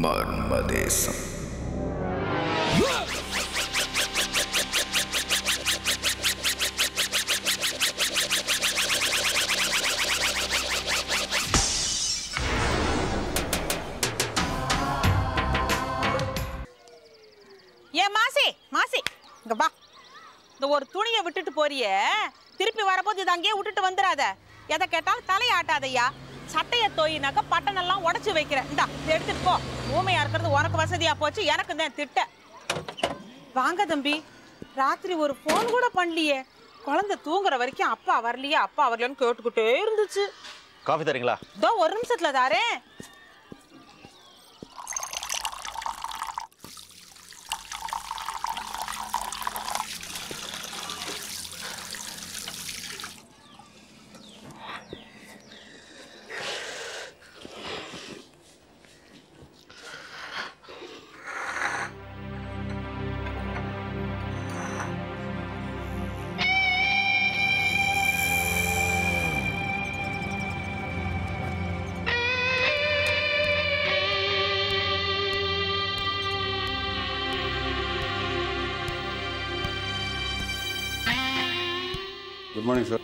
மர்மதேசம். இந்த ஒரு துணியை விட்டுட்டு போறியே, திருப்பி வரப்போது இது அங்கேயே விட்டுட்டு வந்துடாத. எதை கேட்டாலும் தலையாட்டாதையா. சட்டையை தோயினாக்க பட்டனெல்லாம் உடச்சி வைக்கிறேன். இந்தா இதை எடுத்துட்டு போ. ஊமையா இருக்கிறது உனக்கு வசதியா போச்சு, எனக்கு தான் திட்ட. வாங்க தம்பி, ராத்திரி ஒரு போன் கூட பண்ணலையே. குழந்தை தூங்குற வரைக்கும் அப்பா வரலையே அப்பா வரலன்னு கேட்டுக்கிட்டே இருந்துச்சு. காஃபி தரீங்களா? இதோ ஒரு நிமிஷத்துல தாரேன். Good morning sir.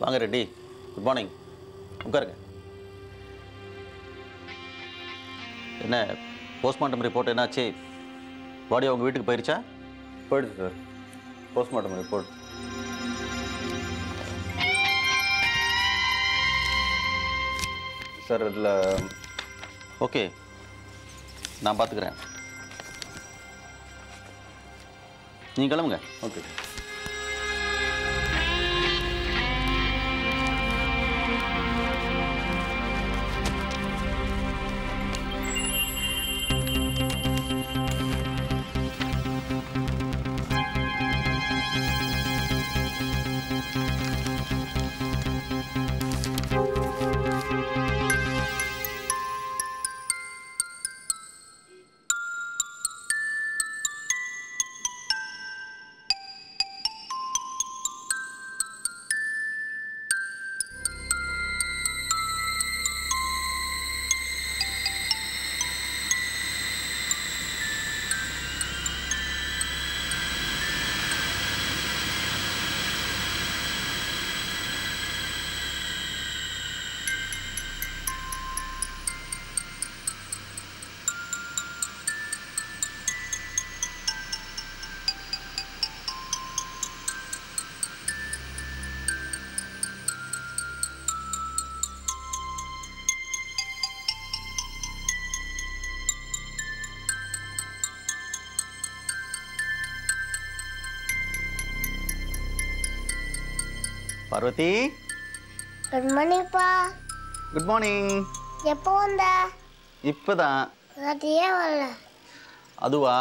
வாங்க ரெட்டி. Good morning. உட்காருங்க. என்ன போஸ்ட்மார்ட்டம் ரிப்போர்ட் என்னாச்சு? பாடி அவங்க வீட்டுக்கு போயிருச்சா? போயிடுச்சு சார். Postmortem report. சார் இதில் ஓகே, நான் பார்த்துக்கிறேன். நீங்கள் கிளம்புங்க. ஓகே. பார்வதி. குட் மார்னிங் பா. Good morning. எப்போ வந்த? இப்போதான். ஏன் வரல? அதுவா,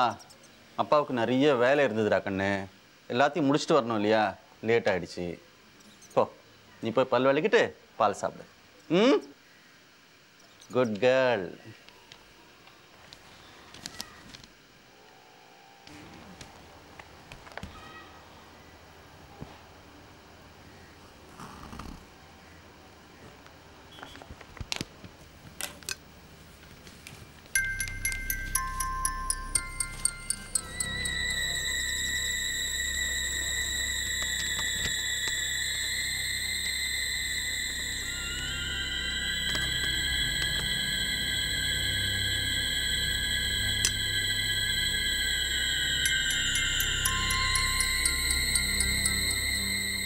அப்பாவுக்கு நிறைய வேலை இருந்ததுடா கண்ணு. எல்லாத்தையும் முடிச்சுட்டு வரணும் இல்லையா, லேட் ஆகிடுச்சு. போ, நீ போய் பல் விளக்கிட்டு பால் சாப்பிடு. ம், குட் கேர்ள்.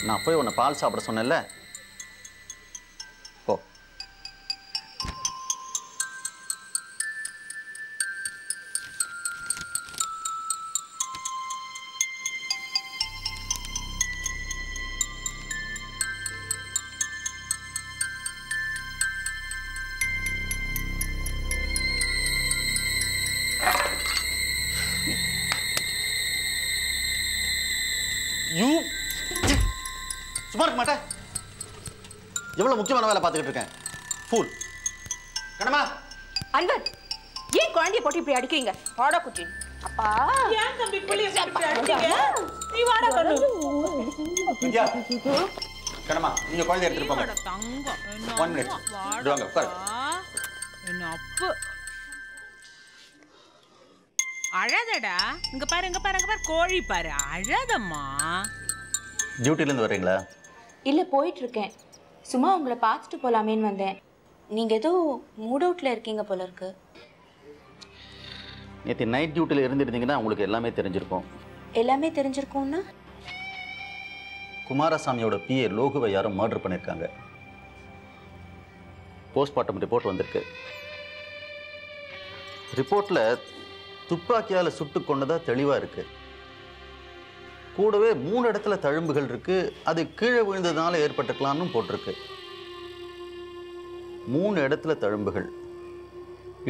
நான் போய் உன்னை பால் சாப்பிட சொன்னேன்ல, போ. சும்மா இருக்க மாட்டேன். எவ்வளவு முக்கியமான வேலை பார்த்துக்கிட்டு இருக்கேன். ஃபூல். கண்ணம்மா, அன்வர், ஏன் குழந்தைய போட்டு இப்படி அடிக்கிறீங்க? வாடா குட்டி. அப்பா ஏன் தம்பி புளிய போட்டு அடிச்சீங்க? நீ வாடா கண்ணு. வித்யா கண்ணம்மா நீங்க குழந்தை எடுத்துட்டு போங்க. தங்கம். 1 minute. வாங்க உட்காரு. என்ன அப்பு. அழதடா. இங்க பாரு கோழி பாரு. அழதம்மா. டியூட்டில இருந்து வரீங்களா? இல்ல, போயிட்டு இருக்கேன். சும்மா உங்களை பார்த்துட்டு போலாமேன்னு வந்தேன். நீங்க ஏதோ மூட் அவுட்ல இருக்கீங்க போல இருக்கு. நேற்று நைட் டியூட்டியில் இருந்திருந்தீங்கன்னா உங்களுக்கு எல்லாமே தெரிஞ்சிருக்கும். எல்லாமே தெரிஞ்சிருக்கும்னா? குமாரசாமியோட பிஏ லோகுவை யாரும் மர்டர் பண்ணியிருக்காங்க. போஸ்ட்மார்ட்டம் ரிப்போர்ட் வந்திருக்கு. ரிப்போர்ட்டில் துப்பாக்கியால் சுட்டு கொண்டதா தெளிவாக இருக்கு. கூடவே 3 இடத்துல தழும்புகள் இருக்கு. அது கீழே விழுந்ததுனால ஏற்பட்டுக்கலாம்னு போட்டிருக்கு. 3 இடத்துல தழும்புகள்.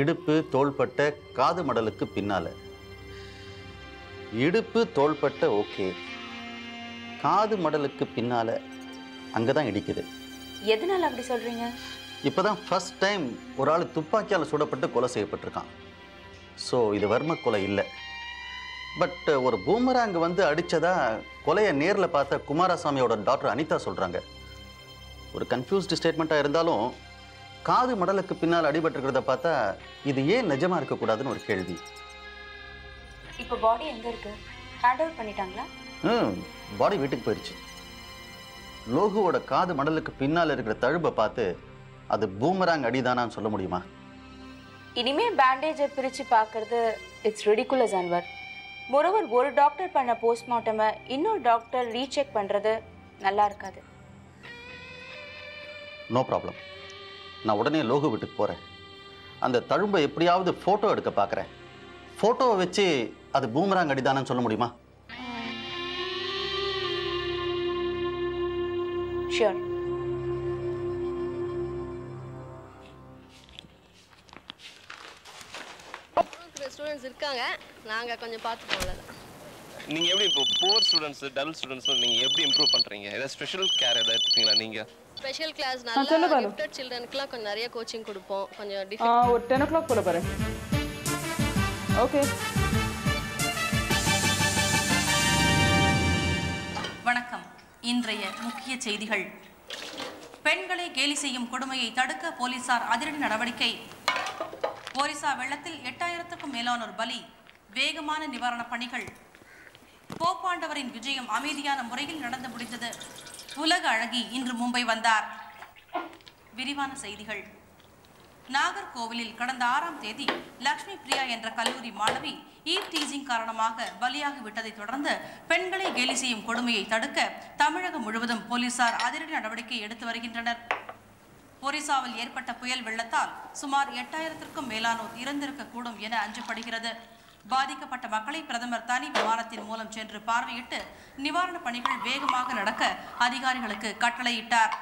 இடுப்பு, தோள்பட்டை, காது மடலுக்கு பின்னால. இடுப்பு, தோள்பட்டை ஓகே, காது மடலுக்கு பின்னால அங்கதான் இடிக்குது. எதனால அப்படி சொல்றீங்க? இப்பதான் ஃபர்ஸ்ட் டைம் ஒரு ஆள் துப்பாக்கியால் சுடப்பட்டு கொலை செய்யப்பட்டிருக்கான். ஸோ இது வர்ம கொலை இல்லை. பட் ஒரு பூமராங் வந்து அடிச்சதா கொலையை நேரில் பார்த்த குமாரசாமியோட டாக்டர் அனிதா சொல்றாங்க. ஒரு கன்ஃபியூஸ்டு ஸ்டேட்மெண்ட்டாக இருந்தாலும் காது மடலுக்கு பின்னால் அடிபட்டிருக்கிறத பார்த்தா இது ஏன் நிஜமா இருக்கக்கூடாதுன்னு ஒரு கேள்வி. இப்போ பாடி எங்க இருக்கு? ஹேண்ட் ஓவர் பண்ணிட்டாங்களா? பாடி வீட்டுக்கு போயிடுச்சு. லோகுவோட காது மடலுக்கு பின்னால் இருக்கிற தழும்பை பார்த்து அது பூமராங் அடிதானான்னு சொல்ல முடியுமா? இனிமே பேண்டேஜை பிரிச்சு பார்க்கறது இட்ஸ் ரிடிகுலஸ் அன்வர். மொரோவர் ஒரு டாக்டர் பண்ண போஸ்ட்மார்ட்டமை இன்னொரு டாக்டர் ரீசெக் பண்றது நல்லா இருக்காது. No problem. நான் உடனே லோகு வீட்டுக்கு போகிறேன். அந்த தழும்பை எப்படியாவது ஃபோட்டோ எடுக்க பார்க்குறேன். ஃபோட்டோவை வச்சு அது பூமராங் அடிதானன்னு சொல்ல முடியுமா? ஷியோர். ஸ்டூடெண்ட்ஸ் இருக்காங்க, நாங்கள் கொஞ்சம் பார்த்துப்போம்ல. நீங்கள் எப்படி இப்போ புவர் ஸ்டூடெண்ட்ஸ், டல் ஸ்டூடெண்ட்ஸும் நீங்கள் எப்படி இம்ப்ரூவ் பண்ணுறீங்க? ஏதாவது ஸ்பெஷல் கேர் ஏதாவது எடுத்துப்பீங்களா நீங்கள்? ஸ்பெஷல் கிளாஸ் நல்லா கிஃப்டட் சில்ட்ரனுக்குலாம் கொஞ்சம் நிறைய கோச்சிங் கொடுப்போம். கொஞ்சம் டிஃபரெண்ட். ஒரு 10 o'clock போல பாரு. ஓகே. வணக்கம். இன்றைய முக்கிய செய்திகள். பெண்களை கேலி செய்யும் கொடுமையை தடுக்க போலீசார் அதிரடி நடவடிக்கை. ஒரிசா வெள்ளத்தில் 8000க்கும் மேலானோர் பலி. வேகமான நிவாரணப் பணிகள். போப்பாண்டவரின் விஜயம் அமைதியான முறையில் நடந்து முடிந்தது. உலக அழகி இன்று மும்பை வந்தார். விரிவான செய்திகள். நாகர்கோவிலில் கடந்த 6ஆம் தேதி லக்ஷ்மி பிரியா என்ற கல்லூரி மாணவி ஈவ் டீசிங் காரணமாக பலியாகி விட்டதை தொடர்ந்து பெண்களை கேலி செய்யும் கொடுமையை தடுக்க தமிழகம் முழுவதும் போலீசார் அதிரடி நடவடிக்கை எடுத்து வருகின்றனர். ஒரிசாவில் ஏற்பட்ட புயல் வெள்ளத்தால் சுமார் 8000க்கும் மேலானோர் இறந்திருக்கக்கூடும் என அஞ்சப்படுகிறது. பாதிக்கப்பட்ட மக்களை பிரதமர் தனி விமானத்தின் மூலம் சென்று பார்வையிட்டு நிவாரணப் பணிகள் வேகமாக நடக்க அதிகாரிகளுக்கு கட்டளையிட்டார்.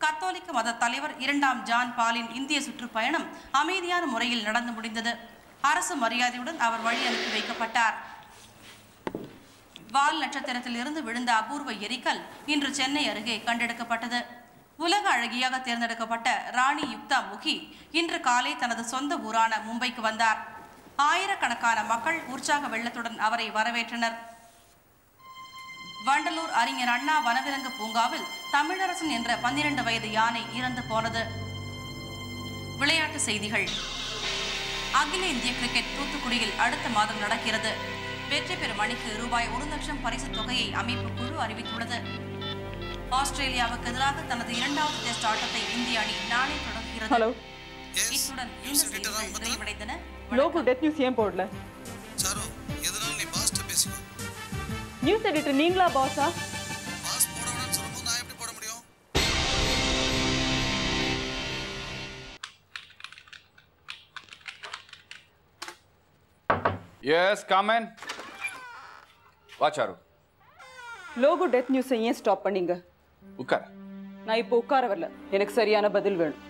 கத்தோலிக்க மத தலைவர் 2ஆம் ஜான் பாலின் இந்திய சுற்றுப்பயணம் அமைதியான முறையில் நடந்து முடிந்தது. அரசு மரியாதையுடன் அவர் வழி அனுப்பி வைக்கப்பட்டார். வால் நட்சத்திரத்தில் இருந்து விழுந்த அபூர்வ எரிக்கல் இன்று சென்னை அருகே கண்டெடுக்கப்பட்டது. உலக அழகியாக தேர்ந்தெடுக்கப்பட்ட ராணி யுக்தா முகி இன்று காலை தனது சொந்த ஊரான மும்பைக்கு வந்தார். ஆயிரக்கணக்கான மக்கள் உற்சாக வெள்ளத்துடன் அவரை வரவேற்றனர். வண்டலூர் அறிஞர் அண்ணா வனவிலங்கு பூங்காவில் தமிழரசன் என்ற 12 வயது யானை இறந்து போனது. விளையாட்டு செய்திகள். அகில இந்திய கிரிக்கெட் தூத்துக்குடியில் அடுத்த மாதம் நடக்கிறது. வெற்றி பெறும் அணிக்கு ரூபாய் 1 லட்சம் பரிசு தொகையை அமைப்பு குழு அறிவித்துள்ளது. ஆஸ்திரேலியாவுக்கு எதிராக தனது 2வது டெஸ்ட் ஆட்டத்தை இந்திய அணி நாளை தொடங்குகிறது. ஹலோ. இத்துடன் இந்த செய்திகள் நிறைவடைந்தன. லோகு டெத் நியூஸ் ஏன் போடல? சாரு, எதனால நீ பாஸ்ட்ட பேசிக்கோ. நியூஸ் எடிட்டர் நீங்களா பாஸா? பாஸ் போட வேணாம்னு சொல்லும்போது நான் எப்படி போட முடியும்? Yes common. வாச்சாரு. லோகு டெத் நியூஸை ஏன் ஸ்டாப் பண்ணீங்க? உட்கார. நான் இப்போ உட்கார வரல. எனக்கு சரியான பதில் வேணும்.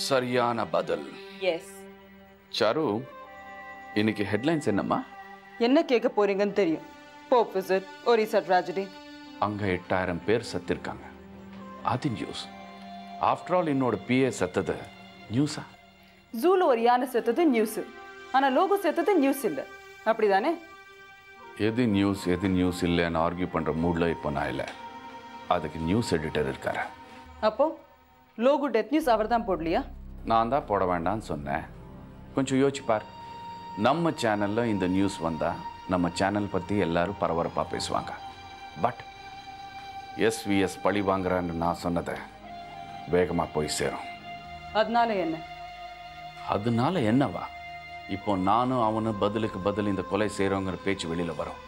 சரியான பதில். எஸ். சாரு, இன்னைக்கு ஹெட்லைன்ஸ் என்னம்மா? என்ன கேட்க போறீங்கன்னு தெரியும். Pope visit, Orissa tragedy. அங்க 8000 பேர் செத்திருக்காங்க. அது நியூஸ். ஆஃப்டர் ஆல் என்னோட பிஏ செத்தது நியூஸா? ஜூல ஒரு யானை செத்தது நியூஸ், ஆனா லோகோ செத்தது நியூஸ் இல்லை, அப்படிதானே? எது நியூஸ் இல்லைன்னு ஆர்கியூ பண்ற மூட்ல இப்போ நான் இல்லை. அதுக்கு நியூஸ் எடிட்டர் இருக்காரு. அப்போ லோகோ டெத் நியூஸ் அவர் தான் போடலையா? நான் தான் போட வேண்டாம்னு சொன்னேன். கொஞ்சம் யோசிச்சுப்பார். நம்ம சேனலில் இந்த நியூஸ் வந்தால் நம்ம சேனல் பற்றி எல்லாரும் பரபரப்பாக பேசுவாங்க. பட் எஸ்விஎஸ் பழி வாங்குறான்னு நான் சொன்னதை வேகமாக போய் சேரும். அதனால என்னவா? இப்போ நானும் அவனும் பதிலுக்கு பதில் இந்த கொலை செய்கிறோங்கிற பேச்சு வெளியில் வரும்.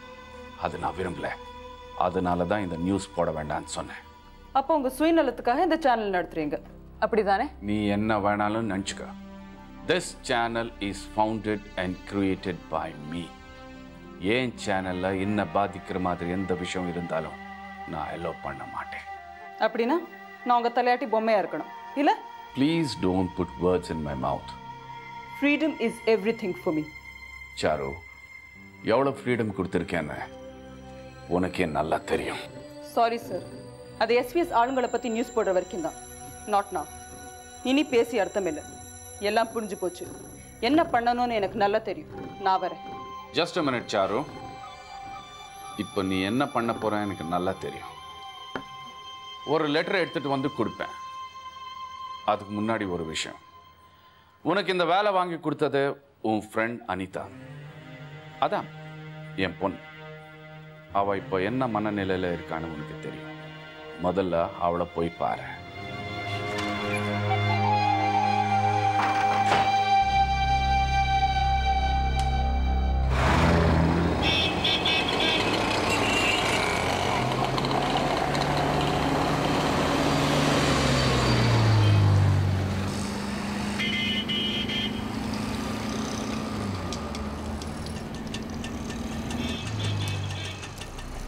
அது நான் விரும்பல. அதனால தான் இந்த நியூஸ் போட வேண்டாம்னு சொன்னேன். அப்போ உங்கள் சுயநலத்துக்காக இந்த சேனல் நடத்துறீங்க, அப்படிதானே? நீ என்ன வேணாலும் நினச்சிக்க. This channel is founded and created by me. ஏன் சேனலில் என்ன பாதிக்கிற மாதிரி எந்த விஷயம் இருந்தாலும் நான் அலோவ் பண்ண மாட்டேன். அப்படின்னா நான் உங்கள் தலையாட்டி பொம்மையாக இருக்கணும், இல்லை? Please don't put words in my mouth. Freedom is everything for me. Charu, எவ்வளோ ஃப்ரீடம் கொடுத்துருக்கேன்னு உனக்கே நல்லா தெரியும். சாரி சார், அது எஸ்விஎஸ் ஆளுங்களை பற்றி நியூஸ் போடுற வரைக்கும் தான், நாட் now. இனி பேசி அர்த்தம் இல்லை, எல்லாம் புரிஞ்சு போச்சு. என்ன பண்ணணும்னு எனக்கு நல்லா தெரியும். நான் வரேன். Just a minute Charu. இப்போ நீ என்ன பண்ண போற எனக்கு நல்லா தெரியும். ஒரு லெட்டர் எடுத்துட்டு வந்து கொடுப்பேன். அதுக்கு முன்னாடி ஒரு விஷயம். உனக்கு இந்த வேலை வாங்கி கொடுத்தது உன் ஃப்ரெண்ட் அனிதா. அதான் என் பொண்ணு. அவள் இப்போ என்ன மனநிலையில் இருக்கான்னு உனக்கு தெரியும். முதல்ல அவளை போய் பாரு.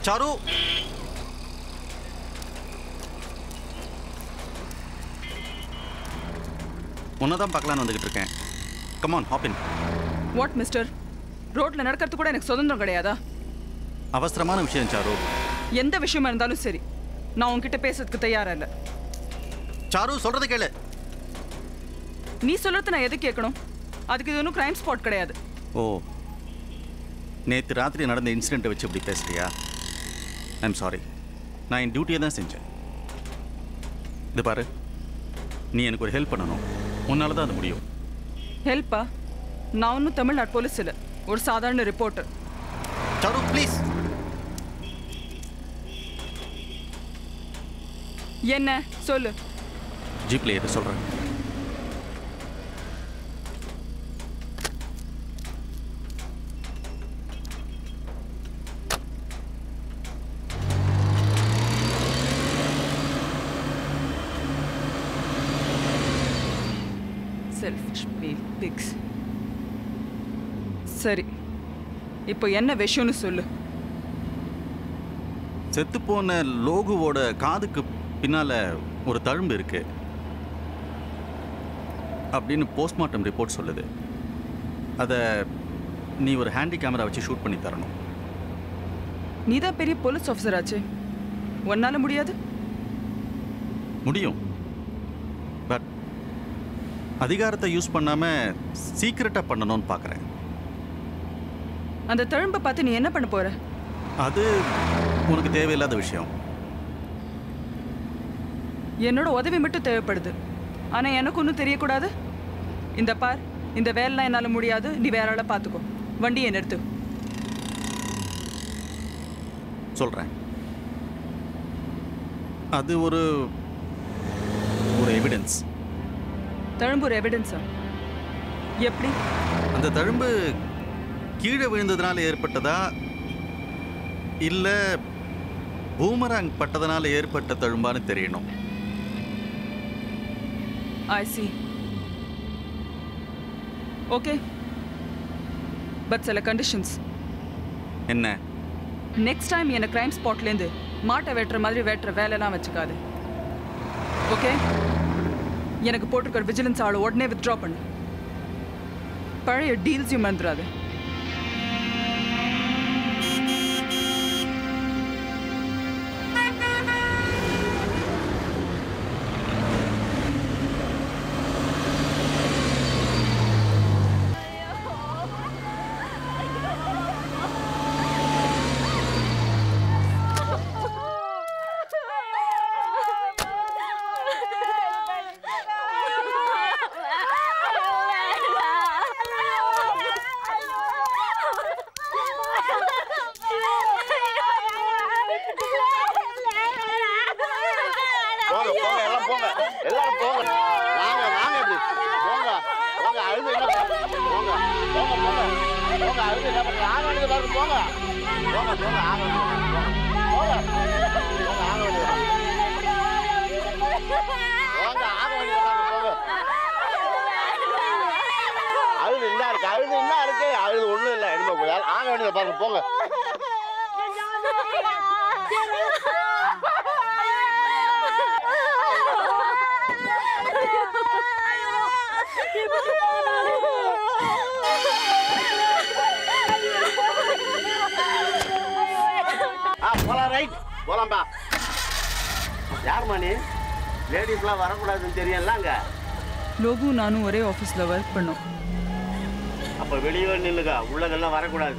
சாரு, உன்னதான் பார்க்கலான்னு வந்துகிட்டு இருக்கேன். Come on, hop in. What mister? ரோட்ல நடக்கிறது கூட எனக்கு சுதந்திரம் கிடையாதா? அவசரமான விஷயம் சாரு. எந்த விஷயமா இருந்தாலும் சரி, நான் உன்கிட்ட பேசுறதுக்கு தயாரா இல்லை. சாரு, சொல்றது கேளு. நீ சொல்றது நான் எது கேட்கணும்? அதுக்கு இது ஒன்றும் கிரைம் ஸ்பாட் கிடையாது. ஓ, நேற்று ராத்திரி நடந்த இன்சிடெண்ட்டை வச்சு இப்படி பேசுறியா? ஐம் சாரி, நான் என் டியூட்டியை தான் செஞ்சேன். இது பாரு, நீ எனக்கு ஒரு ஹெல்ப் பண்ணணும். உன்னால தான் அது முடியும். ஹெல்ப்பா? நான் ஒன்றும் தமிழ்நாடு போலீஸ் இல்லை, ஒரு சாதாரண ரிப்போர்ட்டர். Sir please. என்ன சொல்லு? ஜீப்ல ஏற சொல்கிறேன். சரி, இப்போ என்ன விஷயம்னு சொல்லு. செத்துப்போன லோகுவோட காதுக்கு பின்னால ஒரு தழும்பு இருக்கு அப்படின்னு போஸ்ட்மார்ட்டம் ரிப்போர்ட் சொல்லுது. அதை நீ ஒரு ஹேண்டி கேமரா வச்சு ஷூட் பண்ணி தரணும். நீ தான் பெரிய போலீஸ் ஆஃபீஸர் ஆச்சு, உன்னால முடியாது? முடியும், பட் அதிகாரத்தை யூஸ் பண்ணாம சீக்கிரட்டா பண்ணணும்னு பார்க்குறேன். அந்த தழும்பை பார்த்து நீ என்ன பண்ண போற? அது உனக்கு தேவையில்லாத விஷயம். என்னோட உதவி மட்டும் தேவைப்படுது, ஆனா எனக்கு ஒன்றும் தெரியக்கூடாது. இந்த பார், இந்த வேலைலாம் என்னால் முடியாது, நீ வேற ஆளை பார்த்துக்கோ. வண்டியை நிறுத்து. சொல்றேன். அது ஒரு எவிடன்ஸ். தழும்பு ஒரு எவிடன்ஸா? எப்படி? அந்த தழும்பு கீழே விழுந்ததுனால ஏற்பட்டதா இல்ல பூமராங் பட்டதனால ஏற்பட்ட தழும்பான்னு தெரியணும். I see. Okay. But சில கண்டிஷன்ஸ். என்ன? நெக்ஸ்ட் டைம் என்ன கிரைம் ஸ்பாட்லேருந்து மாட்டை வெட்டுற மாதிரி வெட்டுற வேலைலாம் வச்சுக்காது. ஓகே? எனக்கு போட்டிருக்கிற விஜிலன்ஸ் ஆளை உடனே வித்ட்ரா பண்ணு. பழைய டீல்ஸையும் மறந்துடாது. போங்க எல்லாரும் போங்க வாங்க வாங்க இப்படி போங்க போங்க அழுது என்ன போங்க போங்க போங்க போங்க அழுது என்ன பண்ணுங்க ஆக வேண்டியது பாருங்க போங்க போங்க போங்க ஆக வேண்டியது போங்க போங்க ஆக வேண்டியது போங்க ஆக வேண்டியது பாருங்க போங்க அழுது என்ன இருக்கு அழுது என்ன இருக்கு அழுது ஒண்ணும் இல்லை இனிமே ஆக வேண்டியதை பாருங்க போங்க போலாம் ரைட் போலாம்பா யாருமா நீ லேடிஸ்லாம் வரக்கூடாதுன்னு தெரியல அங்க லோகு நானும் ஒரே ஆஃபீஸில் ஒர்க் பண்ணோம். அப்போ வெளியே நில்லுங்க உள்ளதெல்லாம் வரக்கூடாது.